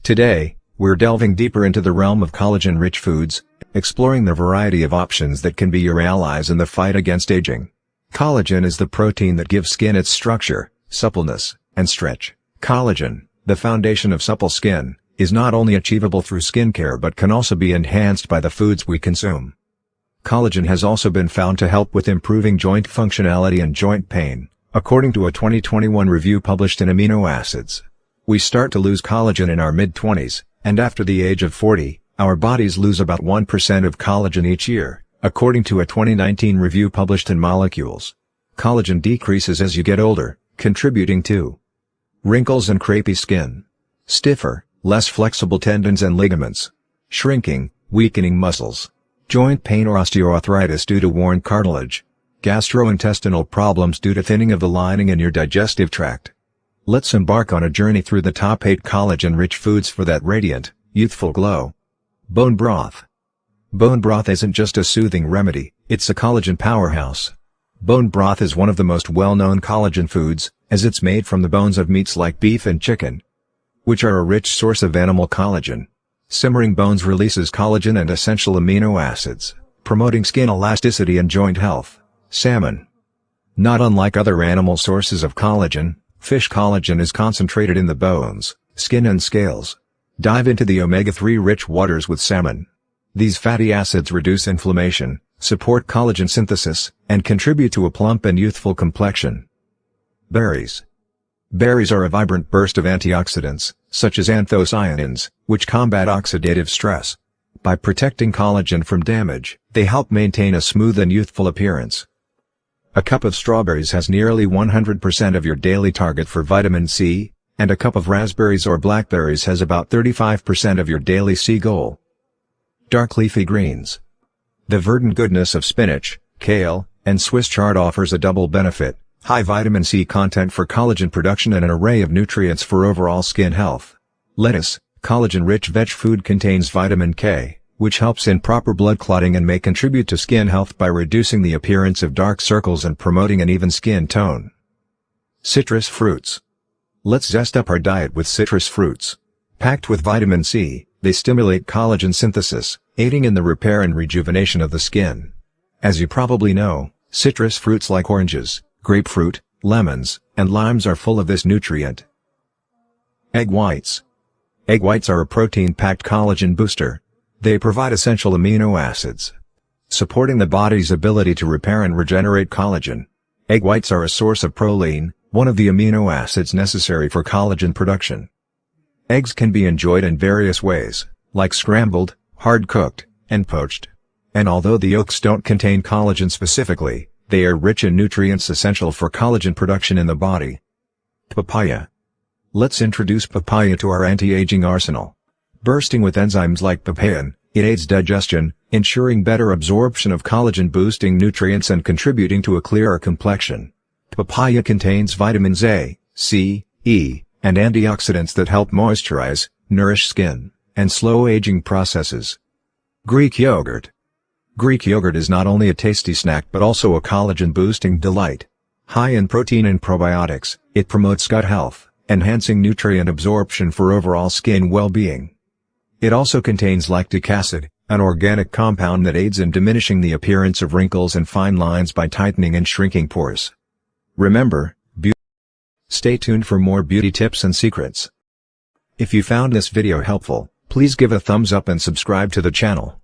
Today, we're delving deeper into the realm of collagen-rich foods, exploring the variety of options that can be your allies in the fight against aging. Collagen is the protein that gives skin its structure, suppleness, and stretch. Collagen, the foundation of supple skin, is not only achievable through skincare but can also be enhanced by the foods we consume. Collagen has also been found to help with improving joint functionality and joint pain, according to a 2021 review published in Amino Acids. We start to lose collagen in our mid-20s, and after the age of 40, our bodies lose about 1% of collagen each year, according to a 2019 review published in Molecules. Collagen decreases as you get older, contributing to wrinkles and crepey skin, stiffer, less flexible tendons and ligaments, shrinking, weakening muscles, joint pain or osteoarthritis due to worn cartilage, gastrointestinal problems due to thinning of the lining in your digestive tract. Let's embark on a journey through the top 8 collagen-rich foods for that radiant, youthful glow. Bone broth. Bone broth isn't just a soothing remedy, it's a collagen powerhouse. Bone broth is one of the most well-known collagen foods, as it's made from the bones of meats like beef and chicken, which are a rich source of animal collagen. Simmering bones releases collagen and essential amino acids, promoting skin elasticity and joint health. Salmon. Not unlike other animal sources of collagen, fish collagen is concentrated in the bones, skin and scales. Dive into the omega-3 rich waters with salmon. These fatty acids reduce inflammation, support collagen synthesis, and contribute to a plump and youthful complexion. Berries. Berries are a vibrant burst of antioxidants, such as anthocyanins, which combat oxidative stress. By protecting collagen from damage, they help maintain a smooth and youthful appearance. A cup of strawberries has nearly 100% of your daily target for vitamin C, and a cup of raspberries or blackberries has about 35% of your daily C goal. Dark leafy greens. The verdant goodness of spinach, kale, and Swiss chard offers a double benefit: high vitamin C content for collagen production and an array of nutrients for overall skin health. Lettuce, collagen-rich veg food, contains vitamin K, which helps in proper blood clotting and may contribute to skin health by reducing the appearance of dark circles and promoting an even skin tone. Citrus fruits. Let's zest up our diet with citrus fruits. Packed with vitamin C, they stimulate collagen synthesis, aiding in the repair and rejuvenation of the skin. As you probably know, citrus fruits like oranges, grapefruit, lemons, and limes are full of this nutrient. Egg whites. Egg whites are a protein-packed collagen booster. They provide essential amino acids, supporting the body's ability to repair and regenerate collagen. Egg whites are a source of proline, one of the amino acids necessary for collagen production. Eggs can be enjoyed in various ways, like scrambled, hard-cooked, and poached. And although the yolks don't contain collagen specifically, they are rich in nutrients essential for collagen production in the body. Papaya. Let's introduce papaya to our anti-aging arsenal. Bursting with enzymes like papain, it aids digestion, ensuring better absorption of collagen-boosting nutrients and contributing to a clearer complexion. Papaya contains vitamins A, C, E, and antioxidants that help moisturize, nourish skin, and slow aging processes. Greek yogurt. Greek yogurt is not only a tasty snack but also a collagen-boosting delight. High in protein and probiotics, it promotes gut health, enhancing nutrient absorption for overall skin well-being. It also contains lactic acid, an organic compound that aids in diminishing the appearance of wrinkles and fine lines by tightening and shrinking pores. Remember, stay tuned for more beauty tips and secrets. If you found this video helpful, please give a thumbs up and subscribe to the channel.